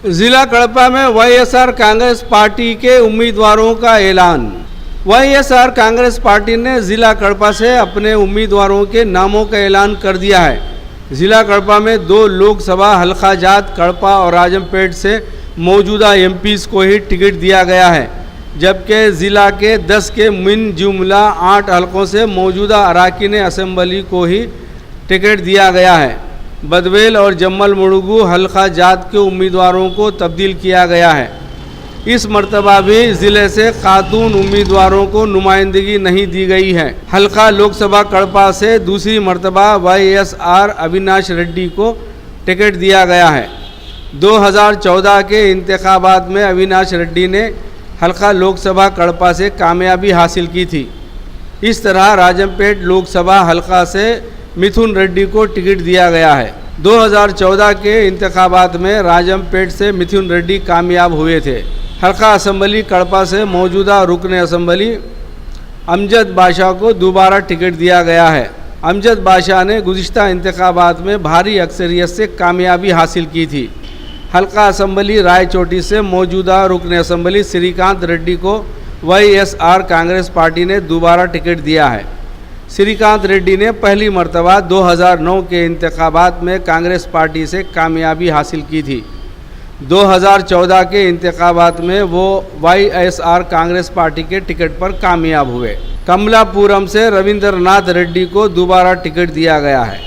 जिला कड़पा में YSR Congress party के उम्मीदवारों का ऐलान। वाईएसआर कांग्रेस पार्टी ने जिला कड़पा से अपने उम्मीदवारों के नामों का ऐलान कर दिया है। जिला कड़पा में 2 लोकसभा हल्का जात कड़पा और राजमपेट से मौजूदा एमपीज़ को ही टिकट दिया गया है, जबकि ज़िला के 10 के मिन जुमला 8 हलकों से मौजूदा अरकान असेंबली को ही टिकट दिया गया है। बदवेल और जम्मल मुड़गू हल्का जात के उम्मीदवारों को तब्दील किया गया है। इस मर्तबा भी ज़िले से खातून उम्मीदवारों को नुमाइंदगी नहीं दी गई है। हल्का लोकसभा कड़पा से दूसरी मर्तबा वाईएसआर अविनाश रेड्डी को टिकट दिया गया है। 2014 के इंतखाबात में अविनाश रेड्डी ने हल्का लोकसभा कड़पा से कामयाबी हासिल की थी। इस तरह राजमपेट लोकसभा हल्का से मिथुन रेड्डी को टिकट दिया गया है। 2014 के इंतखाबात में राजमपेट से मिथुन रेड्डी कामयाब हुए थे। हल्का असम्बली कड़पा से मौजूदा रुकन असम्बली अमजद बादशाह को दोबारा टिकट दिया गया है। अमजद बादशाह ने गुज़िश्ता इंतखाबात में भारी अक्सरियत से कामयाबी हासिल की थी। हल्का असम्बली रायचोटी से मौजूदा रुकन असम्बली श्रीकांत रेड्डी को वाईएसआर कांग्रेस पार्टी ने दोबारा टिकट दिया है। श्रीकांत रेड्डी ने पहली मर्तबा 2009 के इंतखाबात में कांग्रेस पार्टी से कामयाबी हासिल की थी। 2014 के इंतखाबात में वो वाईएसआर कांग्रेस पार्टी के टिकट पर कामयाब हुए। कमलापुरम से रविंद्रनाथ रेड्डी को दोबारा टिकट दिया गया है।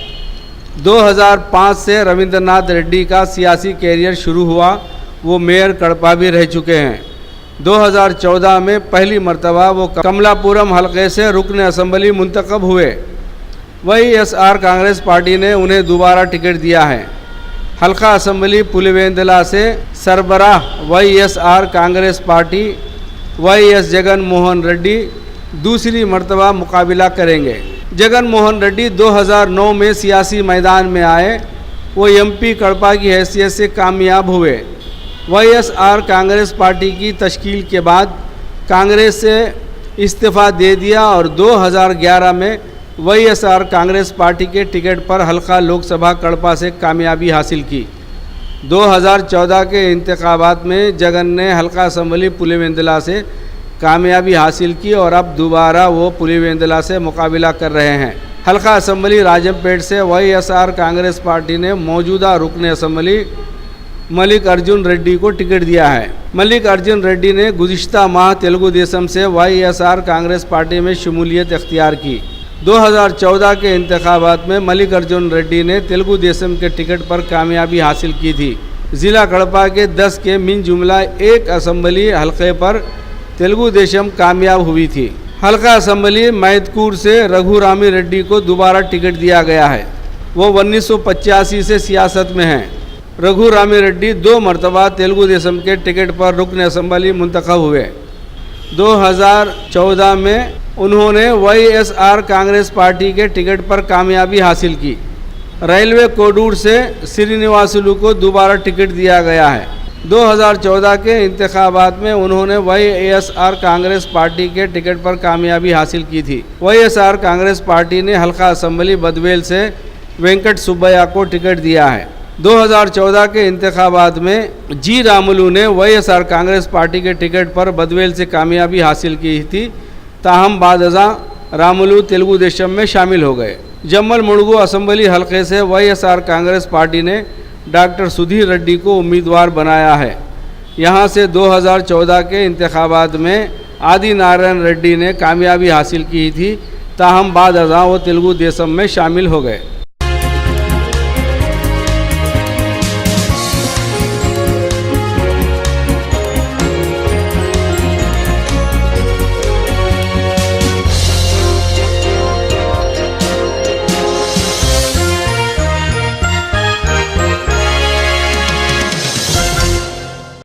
2005 से रविंद्रनाथ रेड्डी का सियासी कैरियर शुरू हुआ। वो मेयर कड़पा भी रह चुके हैं। 2014 में पहली मर्तबा वो कमलापुरम हलके से रुकन असम्बली मुंतखब हुए। वाईएसआर कांग्रेस पार्टी ने उन्हें दोबारा टिकट दिया है। हल्का असम्बली पुलिवेंदला से सरबराह YSR Congress party YS Jagan Mohan Reddy दूसरी मर्तबा मुकाबला करेंगे। जगन मोहन रेड्डी 2009 में सियासी मैदान में आए। वो एमपी कड़पा की हैसियत से कामयाब हुए। वाईएसआर कांग्रेस पार्टी की तश्कील के बाद कांग्रेस से इस्तीफ़ा दे दिया और 2011 में वाईएसआर कांग्रेस पार्टी के टिकट पर हल्का लोकसभा कड़पा से कामयाबी हासिल की। 2014 के इंतखाबात में जगन ने हल्का असम्बली पुलिवेंदला से कामयाबी हासिल की और अब दोबारा वो पुलिवेंदला से मुकाबला कर रहे हैं। हल्का असम्बली राजमपेट से वाईएसआर कांग्रेस पार्टी ने मौजूदा रुकन असम्बली मलिक अर्जुन रेड्डी को टिकट दिया है। मलिक अर्जुन रेड्डी ने गुज़िश्ता माह तेलुगु देशम से वाईएसआर कांग्रेस पार्टी में शमूलियत इख्तियार की। 2014 के इंतखाबात में मलिक अर्जुन रेड्डी ने तेलुगु देशम के टिकट पर कामयाबी हासिल की थी। ज़िला कड़पा के 10 के मिन जुमला 1 असम्बली हल्के पर तेलुगु देशम कामयाब हुई थी। हल्का असम्बली मैदकूर से रघुरामी रेड्डी को दोबारा टिकट दिया गया है। वो 1985 से सियासत में हैं। रघुरामी रेड्डी 2 मरतबा तेलुगु देशम के टिकट पर रुकन असम्बली मुंतखब हुए। 2014 में उन्होंने वाईएसआर कांग्रेस पार्टी के टिकट पर कामयाबी हासिल की। रेलवे कोडूर से श्रीनिवासुलु को दोबारा टिकट दिया गया है। 2014 के इंतखाबात में उन्होंने वाईएसआर कांग्रेस पार्टी के टिकट पर कामयाबी हासिल की थी। वाईएसआर कांग्रेस पार्टी ने हल्का असम्बली बदवेल से वेंकट सुब्बैया को टिकट दिया है। 2014 के इंतखाबात में जी रामुलु ने वाईएसआर कांग्रेस पार्टी के टिकट पर बदवेल से कामयाबी हासिल की थी। ताहम बाद अज़ा रामुलु तेलुगु देशम में शामिल हो गए। जम्मल मुड़गू असम्बली हलके से वाईएसआर कांग्रेस पार्टी ने डॉक्टर सुधीर रेड्डी को उम्मीदवार बनाया है। यहाँ से 2014 के इंतखाबात में आदि नारायण रेड्डी ने कामयाबी हासिल की थी। ताहम बाद अज़ा वो तेलुगु देशम में शामिल हो गए।